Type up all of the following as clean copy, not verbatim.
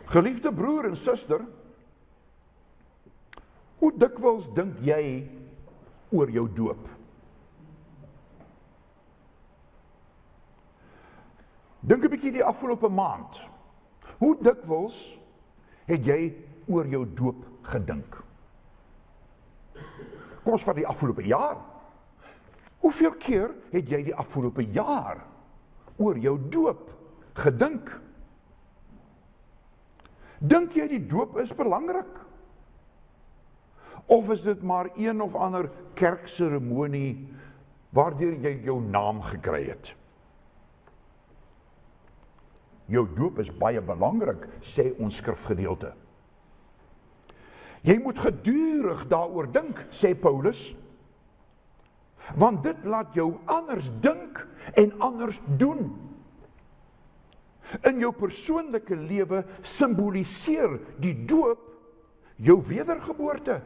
Geliefde broer en suster, hoe dikwels dink jy oor jou doop? Dink 'n bietjie die afgelope maand. Hoe dikwels het jy oor jou doop gedink? Kom ons vat die afgelope jaar. Hoeveel keer het jy die afgelope jaar oor jou doop gedink? Dink jy die doop is belangrik? Of is dit maar een of ander kerkseremonie waardeur jy jou naam gekry het? Jou doop is baie belangrik, sê ons skrifgedeelte. Jy moet gedurig daaroor dink, sê Paulus, want dit laat jou anders dink en anders doen. In jou persoonlike lewe simboliseer die doop jou wedergeboorte.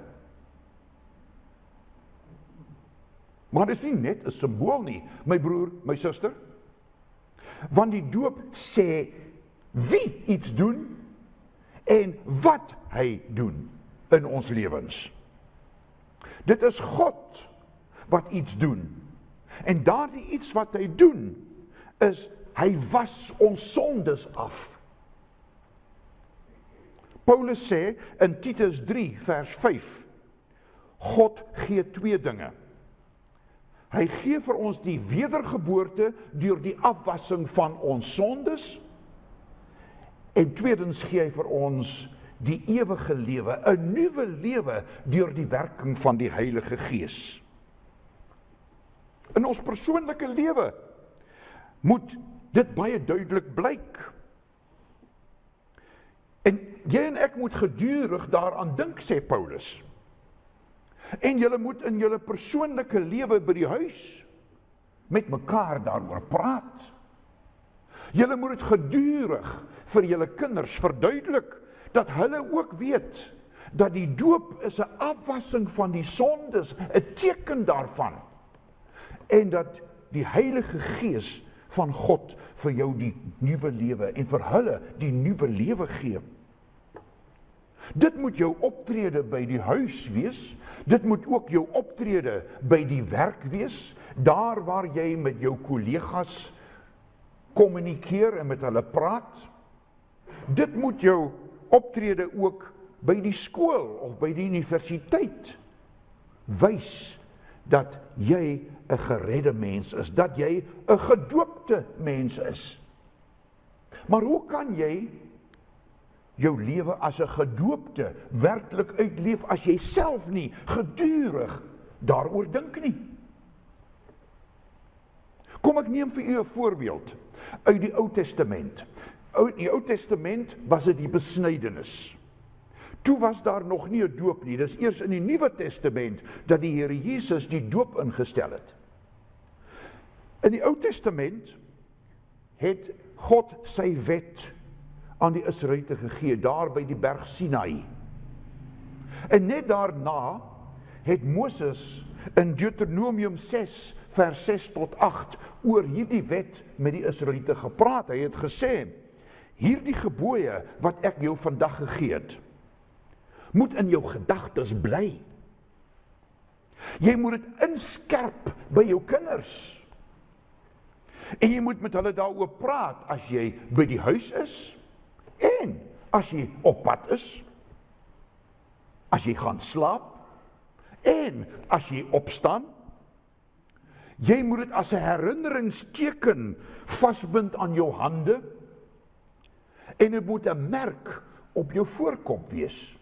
Maar dit is nie net 'n simbool nie, my broer, my suster. Want die doop sê wie iets doen en wat hy doen in ons lewens. Dit is God wat iets doen. En daardie iets wat hy doen is hy was ons sondes af. Paulus sê in Titus 3 vers 5, God gee twee dinge. Hy gee vir ons die wedergeboorte deur die afwassing van ons sondes, en tweedens gee hy vir ons die ewige lewe, 'n nuwe lewe deur die werking van die Heilige Gees. In ons persoonlike lewe moet dit baie duidelik blyk. En jy en ek moet gedurig daaraan dink, sê Paulus. En julle moet in julle persoonlike lewe by die huis met mekaar daaroor praat. Julle moet dit gedurig vir julle kinders verduidelik, dat hulle ook weet, dat die doop is 'n afwassing van die sondes, 'n teken daarvan. En dat die Heilige Gees van God vir jou die nuwe lewe en vir hulle die nuwe lewe gee. Dit moet jou optrede by die huis wees, dit moet ook jou optrede by die werk wees, daar waar jy met jou kollegas kommunikeer en met hulle praat. Dit moet jou optrede ook by die skool of by die universiteit wys dat jy 'n geredde mens is, dat jy 'n gedoopte mens is. Maar hoe kan jy jou lewe as 'n gedoopte werklik uitleef as jy self nie gedurig daaroor dink nie? Kom ek neem vir u 'n voorbeeld uit die Ou Testament. In die Ou Testament was dit die besnydenis. Toe was daar nog nie 'n doop nie. Dis eers in die Nuwe Testament dat die Here Jesus die doop ingestel het. In die Ou Testament het God sy wet aan die Israeliete gegee, daar by die berg Sinaï. En net daarna het Moses in Deuteronomium 6 vers 6 tot 8 oor hierdie wet met die Israeliete gepraat. Hy het gesê, hierdie gebooie wat ek jou vandag gegee het, moet in jou gedagtes bly. Jy moet dit inskerp by jou kinders. En jy moet met hulle daaroor praat as jy by die huis is, en as jy op pad is, as jy gaan slaap, en as jy opstaan. Jy moet dit as 'n herinneringsteken vasbind aan jou hande, en dit moet 'n merk op jou voorkop wees.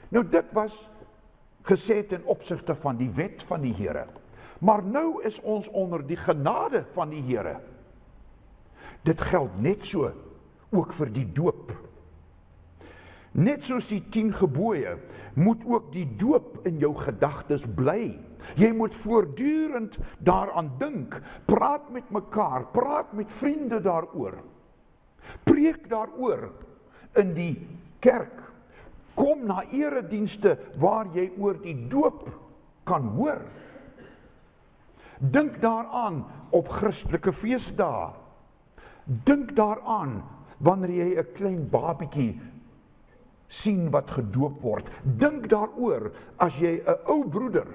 Nou dit was gesê ten opsigte van die wet van die Here. Maar nou is ons onder die genade van die Here. Dit geld net so ook vir die doop. Net soos die 10 gebooie, moet ook die doop in jou gedagtes bly. Jy moet voortdurend daaraan dink, praat met mekaar, praat met vriende daaroor. Preek daaroor in die kerk. Kom na eredienste waar jy oor die doop kan hoor. Dink daaraan op Christelike feesdae. Dink daaraan wanneer jy 'n klein babietjie sien wat gedoop word. Dink daaroor as jy 'n ou broeder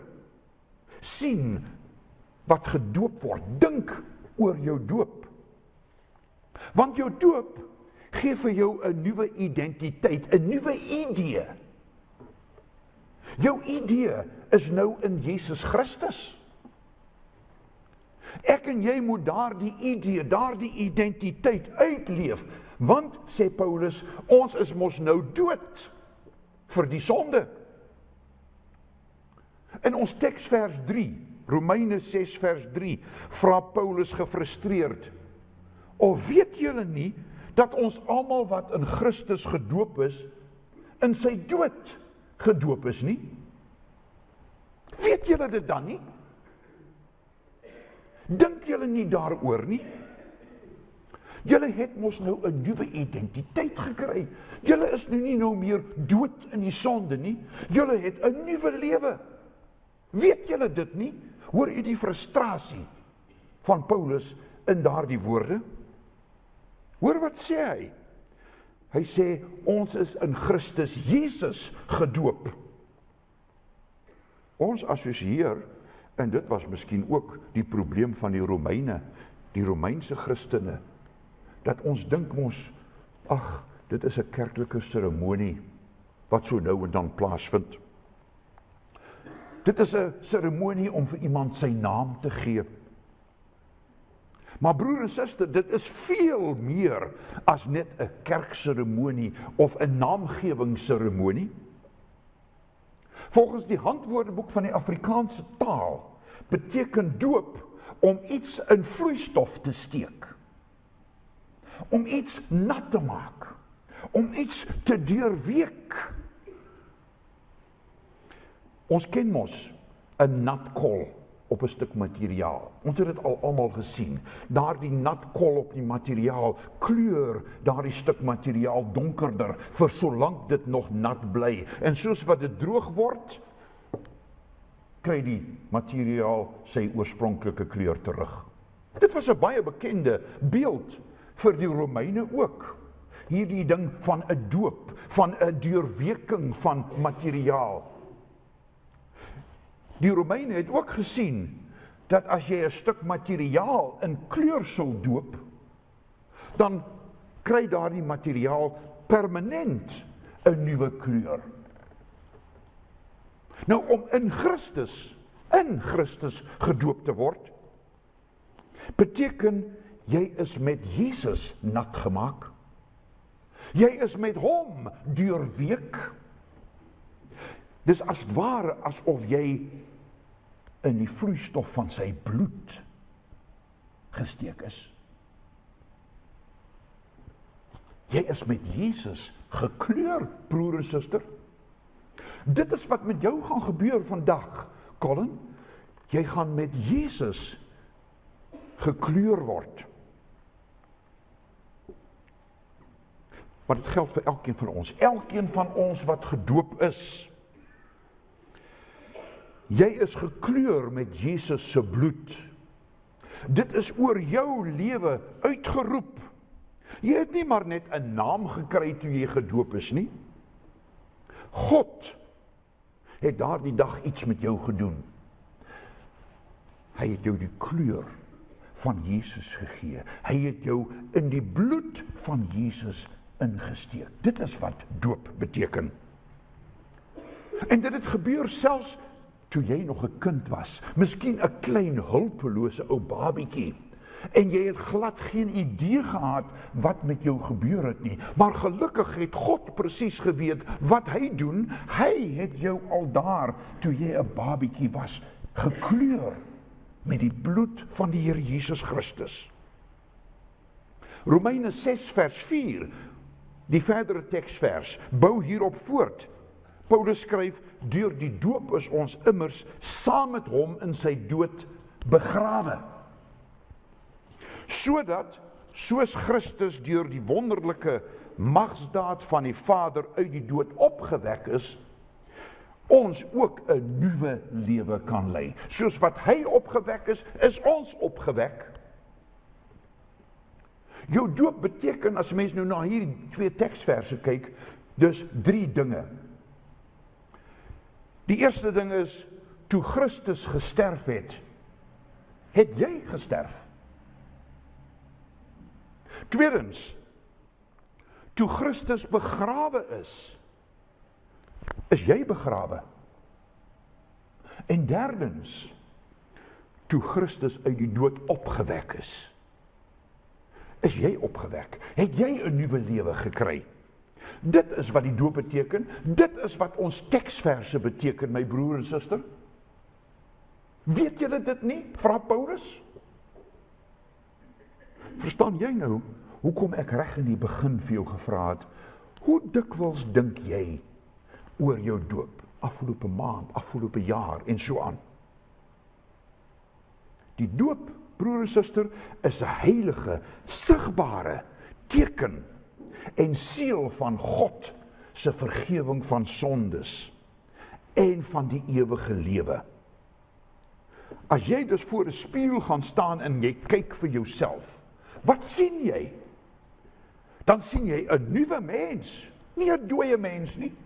sien wat gedoop word. Dink oor jou doop. Want jou doop gee vir jou 'n nuwe identiteit, 'n nuwe idee. Jou idee is nou in Jesus Christus. Ek en jy moet daardie idee, daardie identiteit uitleef, want, sê Paulus, ons is mos nou dood vir die sonde. In ons teksvers 3, Romeine 6 vers 3, vra Paulus gefrustreerd, of weet julle nie, dat ons almal wat in Christus gedoop is, in sy dood gedoop is nie? Weet julle dit dan nie? Dink julle nie daaroor nie? Julle het mos nou 'n nuwe identiteit gekry. Julle is nou nie nou meer dood in die sonde nie. Julle het 'n nuwe lewe. Weet julle dit nie? Hoor u die frustrasie van Paulus in daardie woorde? Hoor wat sê hy? Hy sê, ons is in Christus Jesus gedoop. Ons assosieer, en dit was miskien ook die probleem van die Romeine, die Romeinse Christene, dat ons dink ons, ag, dit is 'n kerklike seremonie, wat so nou en dan plaasvind. Dit is 'n seremonie om vir iemand sy naam te gee. Maar broer en suster, dit is veel meer as net 'n kerkseremonie of 'n naamgewingsseremonie. Volgens die handwoordeboek van die Afrikaanse taal beteken doop om iets in vloeistof te steek, om iets nat te maak, om iets te deurweek. Ons ken mos 'n nat kol op 'n stuk materiaal. Ons het dit al almal gesien. Daardie nat kol op die materiaal kleur daardie stuk materiaal donkerder vir solank dit nog nat bly. En soos wat dit droog word, kry die materiaal sy oorspronklike kleur terug. Dit was 'n baie bekende beeld vir die Romeine ook. Hierdie ding van 'n doop, van 'n deurweking van materiaal. Die Romeine het ook gesien dat as jy 'n stuk materiaal in kleur sou doop, dan kry daardie materiaal permanent 'n nuwe kleur. Nou om in Christus gedoop te word, beteken jy is met Jesus nat gemaak. Jy is met hom deurweek. Dis as ware asof jy in die vloeistof van sy bloed gesteek is. Jy is met Jesus gekleur, broer en suster. Dit is wat met jou gaan gebeur vandag, Colin. Jy gaan met Jesus gekleur word. Maar dit geld vir elkeen van ons. Elkeen van ons wat gedoop is. Jy is gekleur met Jesus se bloed. Dit is oor jou lewe uitgeroep. Jy het nie maar net 'n naam gekry toe jy gedoop is nie. God het daardie dag iets met jou gedoen. Hy het jou die kleur van Jesus gegee. Hy het jou in die bloed van Jesus ingesteek. Dit is wat doop beteken. En dit het gebeur selfs toe jy nog 'n kind was, miskien 'n klein hulpelose ou babietjie, en jy het glad geen idee gehad wat met jou gebeur het nie, maar gelukkig het God presies geweet wat hy doen. Hy het jou al daar, toe jy 'n babietjie was, gekleur met die bloed van die Here Jesus Christus. Romeine 6 vers 4, die verdere teksvers, bou hierop voort. Paulus skryf, deur die doop is ons immers saam met hom in sy dood begrawe. Sodat, soos Christus deur die wonderlike magsdaad van die Vader uit die dood opgewek is, ons ook 'n nuwe lewe kan lei. Soos wat hy opgewek is ons opgewek. Jou doop beteken, as mens nou na hierdie 2 teksverse kyk, dus 3 dinge. Die eerste ding is, toe Christus gesterf het jy gesterf. Tweedens, toe Christus begrawe is jy begrawe. En derdens, toe Christus uit die dood opgewek is jy opgewek. Het jy 'n nuwe lewe gekry. Dit is wat die doop beteken, dit is wat ons teksverse beteken, my broer en suster. Weet julle dit nie? Vra Paulus. Verstaan jy nou, hoekom ek reg in die begin vir jou gevra het, hoe dikwels dink jy oor jou doop, afgelope maand, afgelope jaar en so aan? Die doop, broer en suster, is 'n heilige, sigbare teken en seël van God se vergifnis van sondes en van die ewige lewe. As jy dus voor 'n spieël gaan staan en jy kyk vir jouself, wat sien jy? Dan sien jy 'n nuwe mens, nie 'n dooie mens nie.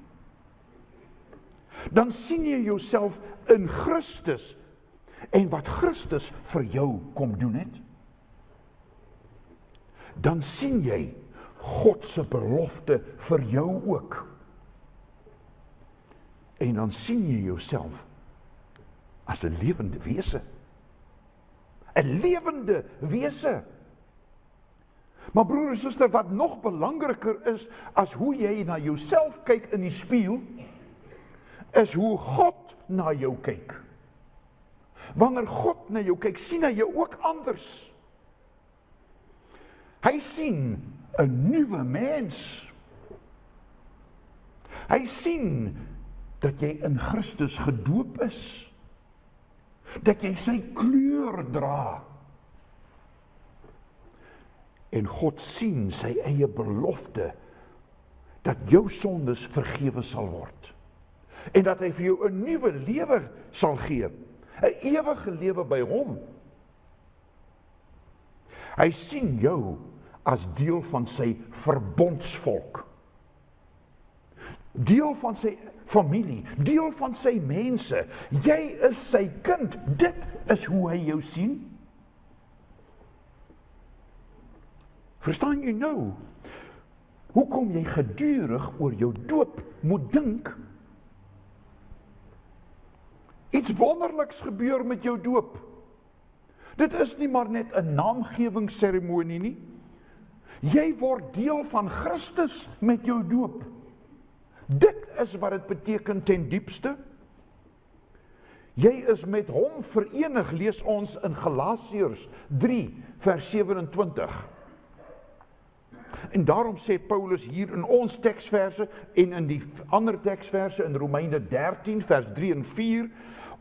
Dan sien jy jouself in Christus en wat Christus vir jou kom doen het. Dan sien jy God se belofte vir jou ook. En dan sien jy jouself as 'n lewende wese. 'n Lewende wese. Maar broer en suster, wat nog belangriker is as hoe jy na jouself kyk in die spieël, is hoe God na jou kyk. Wanneer God na jou kyk, sien hy jou ook anders. Hy sien 'n nuwe mens. Hy sien dat jy in Christus gedoop is. Dat jy sy kleur dra. En God sien sy eie belofte dat jou sondes vergewe sal word. En dat hy vir jou 'n nuwe lewe sal gee. 'n Ewige lewe by hom. Hy sien jou as deel van sy verbondsvolk. Deel van sy familie, deel van sy mense. Jy is sy kind. Dit is hoe hy jou sien. Verstaan jy nou? Hoekom jy gedurig oor jou doop moet dink? Iets wonderliks gebeur met jou doop. Dit is nie maar net 'n naamgewingsseremonie nie. Jy word deel van Christus met jou doop. Dit is wat dit beteken ten diepste. Jy is met hom verenig, lees ons in Galasiërs 3 vers 27. En daarom sê Paulus hier in ons teksverse en in die ander teksverse in Romeine 13 vers 3 en 4,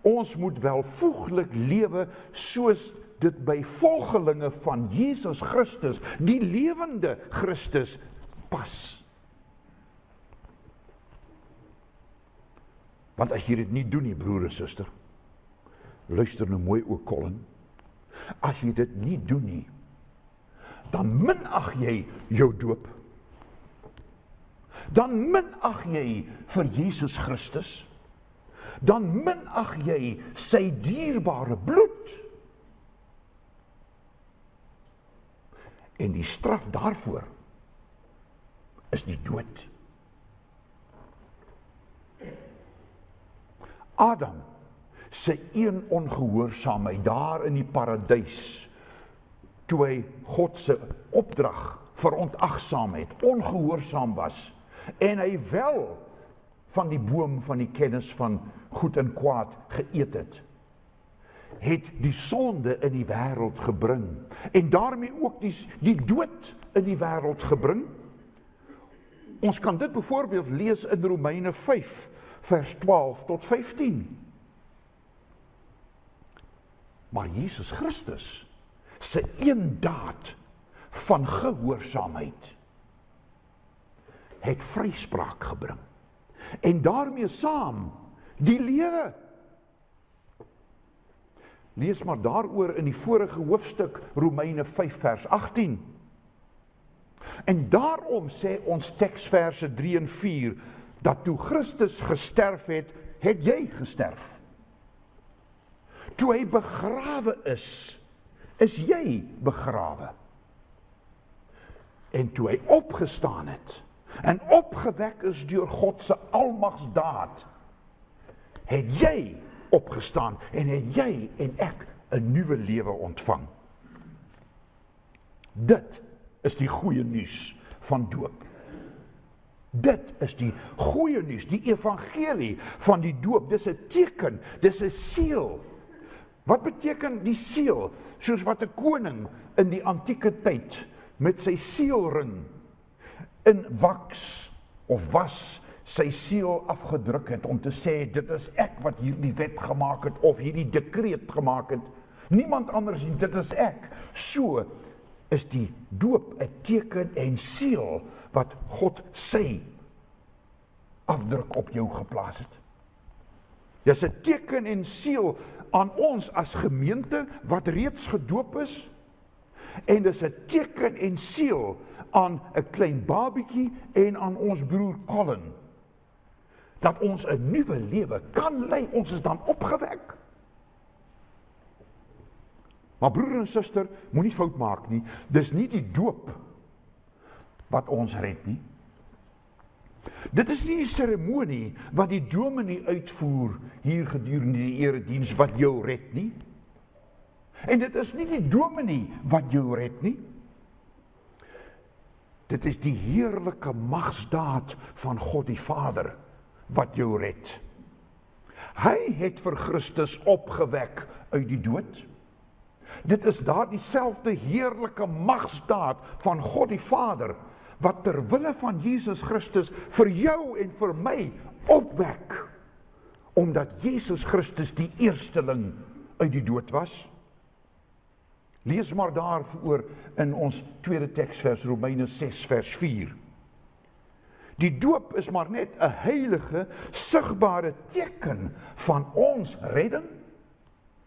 ons moet welvoeglik lewe soos dit by volgelinge van Jesus Christus, die lewende Christus, pas. Want as jy dit nie doen nie, broer en suster, luister nou mooi ook, Colin, as jy dit nie doen nie, dan minag jy jou doop. Dan minag jy vir Jesus Christus. Dan minag jy sy dierbare bloed. En die straf daarvoor is die dood. Adam sy een ongehoorsaamheid daar in die paradys, toe hy God se opdrag verontagsaam het, ongehoorsaam was, en hy wel van die boom van die kennis van goed en kwaad geëet het die sonde in die wêreld gebring, en daarmee ook die dood in die wêreld gebring. Ons kan dit byvoorbeeld lees in Romeine 5, vers 12 tot 15. Maar Jesus Christus se een daad van gehoorsaamheid het vryspraak gebring. En daarmee saam die lewe. Lees maar daaroor in die vorige hoofstuk Romeine 5 vers 18. En daarom sê ons teksverse 3 en 4, dat toe Christus gesterf het, het jy gesterf. Toe hy begrawe is jy begrawe. En toe hy opgestaan het, en opgewek is deur God se almagsdaad, het jy opgestaan, en het jy en ek 'n nuwe lewe ontvang. Dit is die goeie nuus van doop. Dit is die goeie nuus, die evangelie van die doop. Dis 'n teken, dis 'n seël. Wat beteken die seël? Soos wat 'n koning in die antieke tyd met sy seelring in waks of was sy seël afgedruk het om te sê, dit is ek wat hierdie wet gemaak het of hierdie dekreet gemaak het. Niemand anders nie, dit is ek. So is die doop 'n teken en seël wat God sy afdruk op jou geplaas het. Dis 'n teken en seël aan ons as gemeente wat reeds gedoop is, en dis 'n teken en seël aan 'n klein babietjie en aan ons broer Colin, dat ons 'n nuwe lewe kan lei, ons is dan opgewek. Maar broer en suster, moenie fout maak nie, dis nie die doop wat ons red nie. Dit is nie die seremonie wat die dominee uitvoer hier gedurende die erediens wat jou red nie. En dit is nie die dominee wat jou red nie. Dit is die heerlike magsdaad van God die Vader wat jou red. Hy het vir Christus opgewek uit die dood. Dit is daar dieselfde heerlike magsdaad van God die Vader wat ter wille van Jesus Christus vir jou en vir my opwek, omdat Jesus Christus die eersteling uit die dood was. Lees maar daarvoor in ons tweede teksvers, Romeine 6 vers 4. Die doop is maar net 'n heilige, sigbare teken van ons redding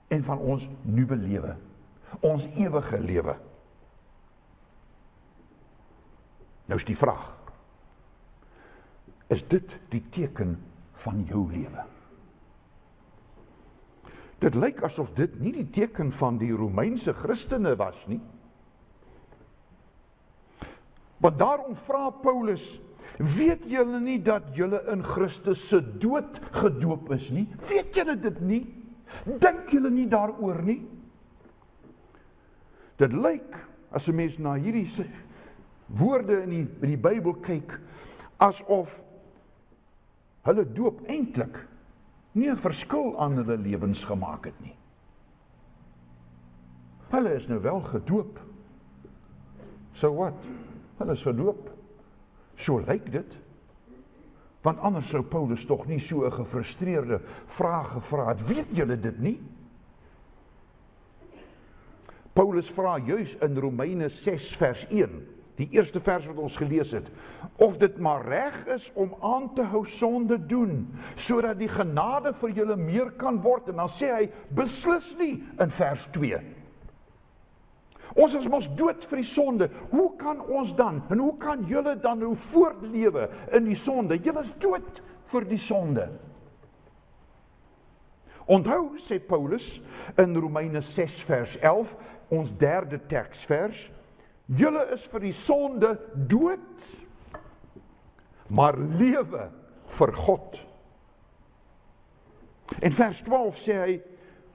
en van ons nuwe lewe, ons ewige lewe. Nou is die vraag, is dit die teken van jou lewe? Dit lyk asof dit nie die teken van die Romeinse Christene was nie. Want daarom vra Paulus, weet julle nie dat julle in Christus se dood gedoop is nie? Weet julle dit nie? Dink julle nie daaroor nie? Dit lyk, as 'n mens na hierdie woorde in die Bybel kyk, asof hulle doop eintlik nie 'n verskil aan hulle lewens gemaak het nie. Hulle is nou wel gedoop. So what? Hulle is gedoop. So lyk dit. Want anders sou Paulus tog nie so 'n gefrustreerde vraag gevra het. Weet julle dit nie? Paulus vra juis in Romeine 6 vers 1, die eerste vers wat ons gelees het, of dit maar reg is om aan te hou sonde doen, sodat die genade vir julle meer kan word. En dan sê hy, beslis nie in vers 2. Ons is mos dood vir die sonde. Hoe kan ons dan, en hoe kan julle dan nou voortlewe in die sonde? Julle is dood vir die sonde. Onthou, sê Paulus in Romeine 6 vers 11, ons derde teksvers, julle is vir die sonde dood, maar lewe vir God. En vers 12 sê hy,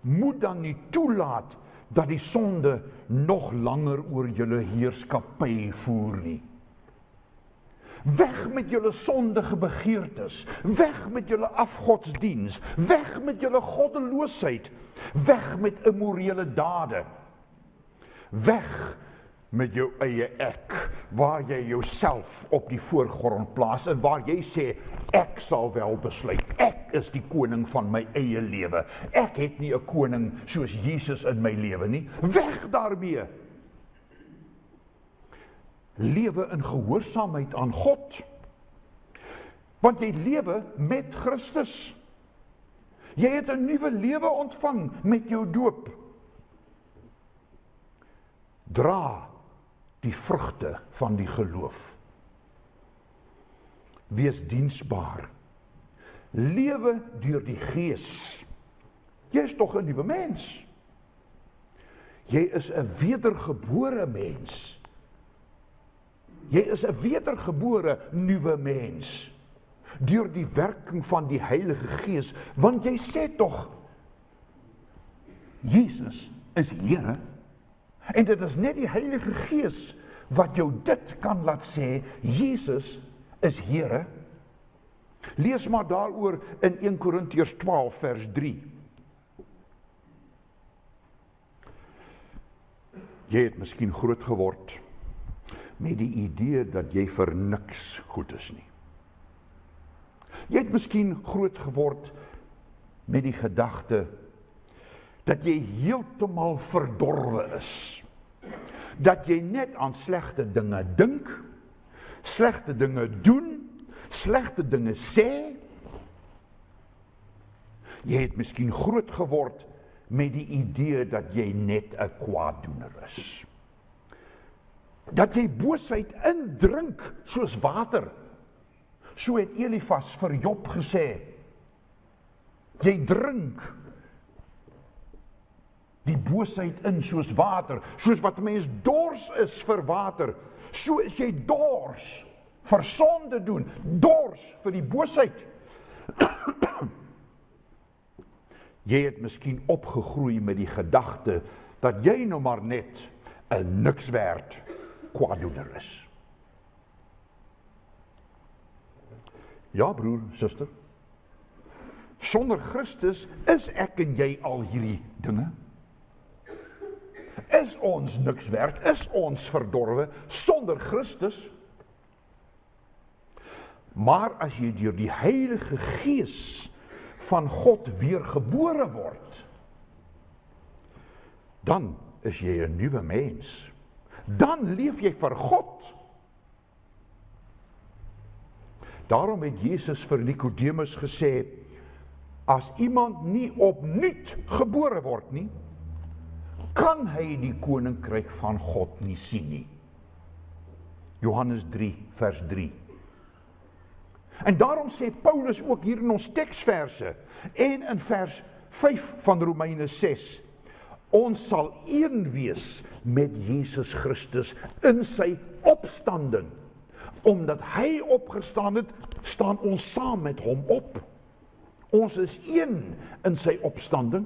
moet dan nie toelaat dat die sonde nog langer oor julle heerskappy voer nie. Weg met julle sondige begeertes, weg met julle afgodsdiens, weg met julle goddeloosheid, weg met immorele dade, weg met jou eie ek, waar jy jouself op die voorgrond plaas en waar jy sê, ek sal wel besluit, ek is die koning van my eie lewe, ek het nie 'n koning soos Jesus in my lewe nie, weg daarmee. Lewe in gehoorsaamheid aan God, want jy lewe met Christus. Jy het 'n nuwe lewe ontvang met jou doop. Dra die vrugte van die geloof. Wees diensbaar. Lewe deur die Gees. Jy is tog 'n nuwe mens. Jy is 'n wedergebore mens. Jy is 'n wedergebore nuwe mens. Deur die werking van die Heilige Gees, want jy sê tog, Jesus is Here. En dit is net die Heilige Gees wat jou dit kan laat sê, Jesus is Here. Lees maar daaroor in 1 Korintiërs 12 vers 3. Jy het miskien groot geword met die idee dat jy vir niks goed is nie. Jy het miskien groot geword met die gedagte dat jy heeltemal verdorwe is. Dat jy net aan slegte dinge dink, slegte dinge doen, slegte dinge sê. Jy het miskien groot geword met die idee dat jy net 'n kwaaddoener is. Dat jy boosheid indrink soos water. So het Elifas vir Job gesê, jy drink die boosheid in soos water, soos wat 'n mens dors is vir water, so is jy dors vir sonde doen, dors vir die boosheid. Jy het miskien opgegroei met die gedagte dat jy nou maar net 'n niks werd kwaaddoener is. Ja, broer, suster. Sonder Christus is ek en jy al hierdie dinge. Is ons niks werd, is ons verdorwe sonder Christus. Maar as jy deur die Heilige Gees van God weergebore word, dan is jy 'n nuwe mens. Dan leef jy vir God. Daarom het Jesus vir Nikodemus gesê, as iemand nie opnuut gebore word nie, kan hy die koninkryk van God nie sien nie. Johannes 3 vers 3. En daarom sê Paulus ook hier in ons teksverse en in vers 5 van Romeine 6, ons sal een wees met Jesus Christus in sy opstanding. Omdat hy opgestaan het, staan ons saam met hom op. Ons is een in sy opstanding.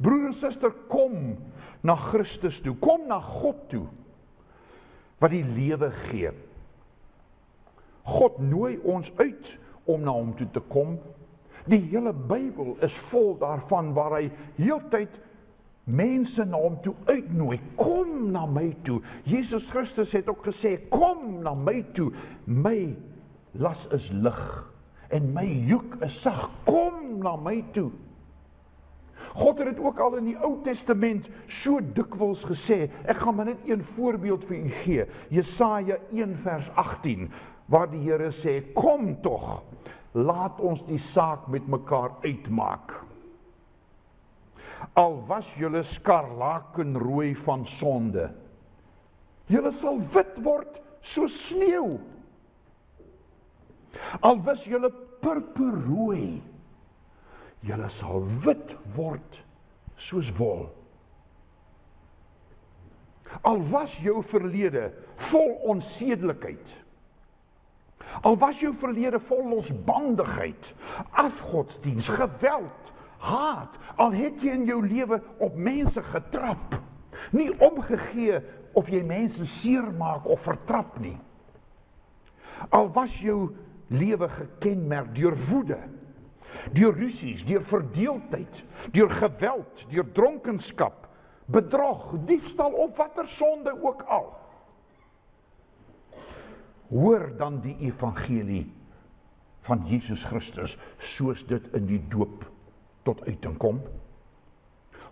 Broer en suster, kom na Christus toe, kom na God toe, wat die lewe gee. God nooi ons uit om na hom toe te kom. Die hele Bybel is vol daarvan waar hy heeltyd mense na hom toe uitnooi. Kom na my toe. Jesus Christus het ook gesê, kom na my toe. My las is lig en my juk is sag. Kom na my toe. God het dit ook al in die Ou Testament so dikwels gesê. Ek gaan maar net een voorbeeld vir u gee. Jesaja 1 vers 18, waar die Here sê, kom tog, laat ons die saak met mekaar uitmaak. Al was julle skarlakenrooi van sonde, julle sal wit word soos sneeu. Al was julle purperrooi, julle sal wit word soos wol. Al was jou verlede vol onsedelikheid, al was jou verlede vol losbandigheid, afgodsdiens, geweld, haat, al het jy in jou lewe op mense getrap, nie omgegee of jy mense seermaak of vertrap nie. Al was jou lewe gekenmerk deur woede, deur rusies, deur verdeeldheid, deur geweld, deur dronkenskap, bedrog, diefstal of watter sonde ook al. Hoor dan die evangelie van Jesus Christus, soos dit in die doop tot uiting kom.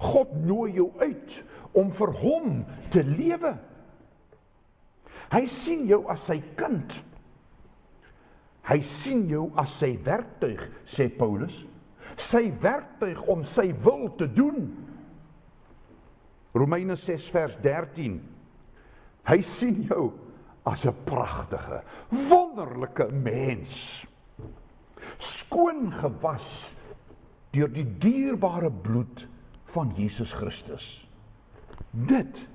God nooi jou uit om vir hom te lewe. Hy sien jou as sy kind. Hy sien jou as sy werktuig, sê Paulus. Sy werktuig om sy wil te doen. Romeine 6 vers 13. Hy sien jou as 'n pragtige, wonderlike mens. Skoon gewas deur die dierbare bloed van Jesus Christus. Dit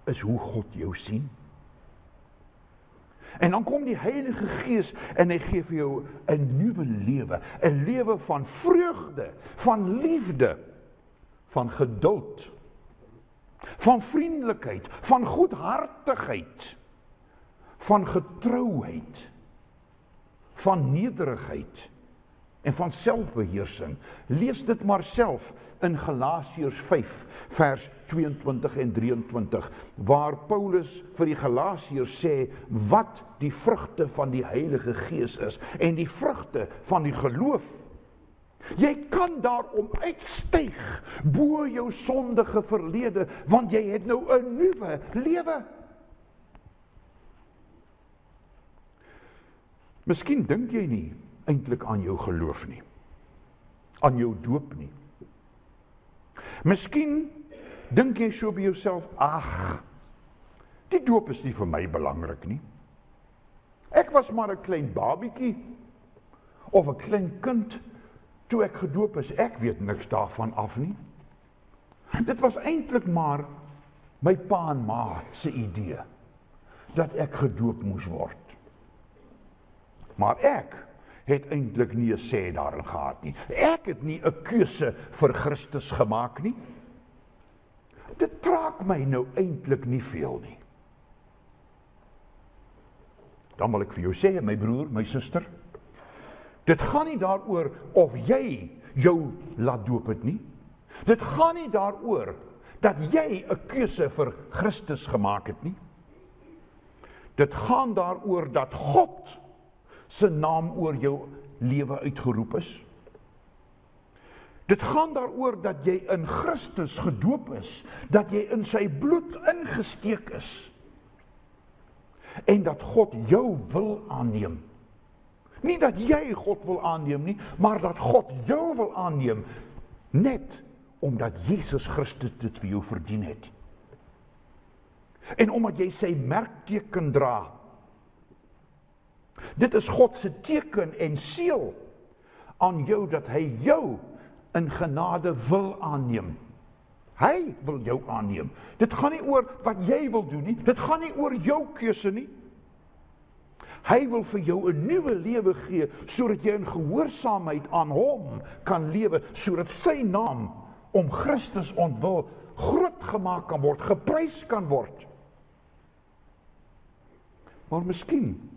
is hoe God jou sien. En dan kom die Heilige Gees en hy gee vir jou 'n nuwe lewe, 'n lewe van vreugde, van liefde, van geduld, van vriendelikheid, van goedhartigheid, van getrouheid, van nederigheid en van selfbeheersing. Lees dit maar self in Galasiërs 5 vers 22 en 23 waar Paulus vir die Galasiërs sê wat die vrugte van die Heilige Gees is en die vrugte van die geloof. Jy kan daarom uitstyg bo jou sondige verlede, want jy het nou 'n nuwe lewe. Miskien dink jy nie eintlik aan jou geloof nie, aan jou doop nie. Miskien dink jy so by jouself, ag, die doop is nie vir my belangrik nie. Ek was maar 'n klein babietjie, of 'n klein kind, toe ek gedoop is, ek weet niks daarvan af nie. Dit was eintlik maar my pa en ma se idee, dat ek gedoop moes word. Maar ek het eintlik nie 'n sê daarin gehad nie. Ek het nie 'n keuse vir Christus gemaak nie. Dit trek my nou eintlik nie veel nie. Dan wil ek vir jou sê, my broer, my suster, dit gaan nie daaroor of jy jou laat doop het nie. Dit gaan nie daaroor dat jy 'n keuse vir Christus gemaak het nie. Dit gaan daaroor dat God se naam oor jou lewe uitgeroep is. Dit gaan daaroor dat jy in Christus gedoop is, dat jy in sy bloed ingesteek is, en dat God jou wil aanneem. Nie dat jy God wil aanneem nie, maar dat God jou wil aanneem, net omdat Jesus Christus dit vir jou verdien het. En omdat jy sy merkteken dra. Dit is God se teken en seël aan jou, dat hy jou in genade wil aanneem. Hy wil jou aanneem. Dit gaan nie oor wat jy wil doen nie, dit gaan nie oor jou keuse nie. Hy wil vir jou 'n nuwe lewe gee, sodat jy in gehoorsaamheid aan hom kan lewe, sodat sy naam om Christus ontwil groot gemaak kan word, geprys kan word. Maar miskien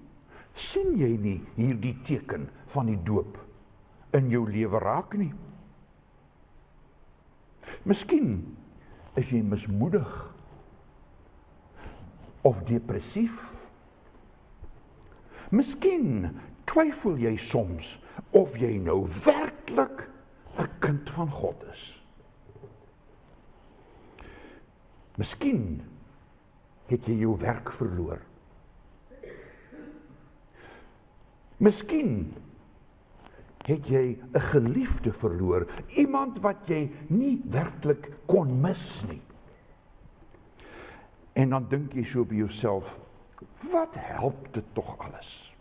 sien jy nie hierdie teken van die doop in jou lewe raak nie. Miskien is jy mismoedig of depressief. Miskien twyfel jy soms of jy nou werklik 'n kind van God is. Miskien het jy jou werk verloor. Miskien het jy 'n geliefde verloor, iemand wat jy nie werklik kon mis nie. En dan dink jy so by jouself, wat help dit tog alles?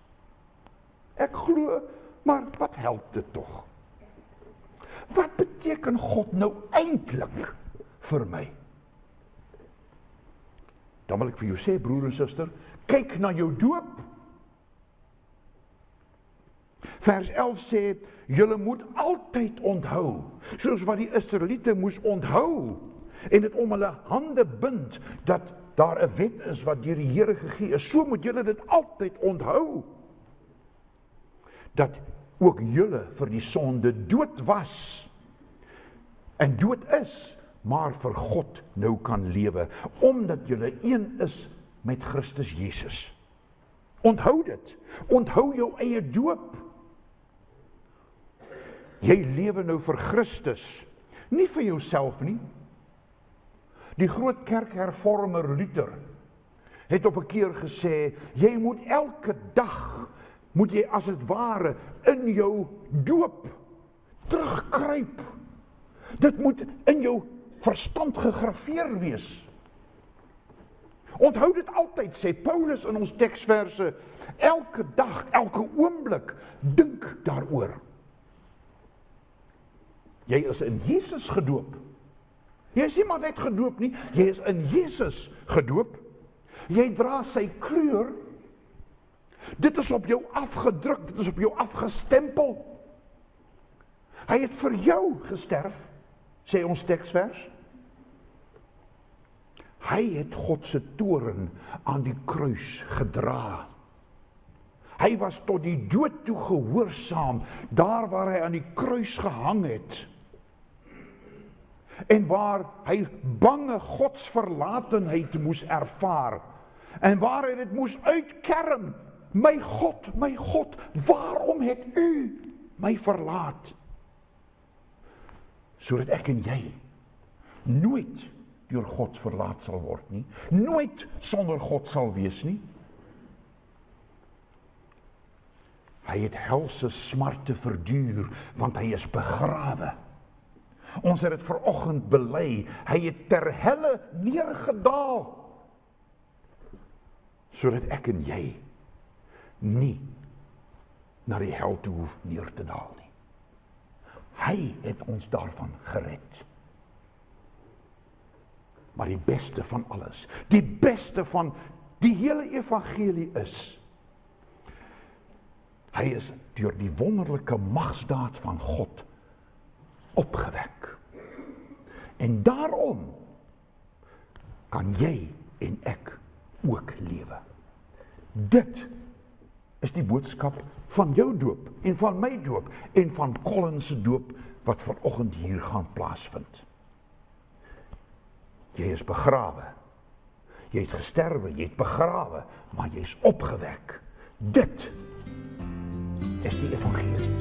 Ek glo, maar wat help dit tog? Wat beteken God nou eintlik vir my? Dan wil ek vir jou sê, broer en suster, kyk na jou doop. Vers 11 sê, julle moet altyd onthou, soos wat die Israeliete moes onthou, en dit om hulle hande bind, dat daar 'n wet is wat deur die Here gegee is, so moet julle dit altyd onthou, dat ook julle vir die sonde dood was, en dood is, maar vir God nou kan lewe, omdat julle een is met Christus Jesus. Onthou dit, onthou jou eie doop. Jy lewe nou vir Christus, nie vir jouself nie. Die groot kerkhervormer Luther het op 'n keer gesê, jy moet elke dag, moet jy as het ware in jou doop terugkruip. Dit moet in jou verstand gegraveer wees. Onthou dit altyd, sê Paulus in ons teksverse, elke dag, elke oomblik, dink daaroor. Jy is in Jesus gedoop. Jy is nie maar net gedoop nie, jy is in Jesus gedoop. Jy dra sy kleur. Dit is op jou afgedruk, dit is op jou afgestempel. Hy het vir jou gesterf, sê ons teksvers. Hy het God se toorn aan die kruis gedra. Hy was tot die dood toe gehoorsaam, daar waar hy aan die kruis gehang het. En waar hy bange godsverlatenheid moes ervaar. En waar hy dit moes uitkerm. My God, waarom het u my verlaat? Sodat ek en jy nooit deur God verlaat sal word nie. Nooit sonder God sal wees nie. Hy het helse smarte verduur, want hy is begrawe. Ons het dit vanoggend bely, hy het ter helle neergedaal, sodat ek en jy nie na die hel toe hoef neer te daal nie. Hy het ons daarvan gered. Maar die beste van alles, die beste van die hele evangelie is, hy is deur die wonderlike magsdaad van God opgewek. En daarom kan jy en ek ook lewe. Dit is die boodskap van jou doop en van my doop en van Colin se doop wat vanoggend hier gaan plaasvind. Jy is begrawe. Jy het gesterwe, jy het begrawe, maar jy is opgewek. Dit is die evangelie.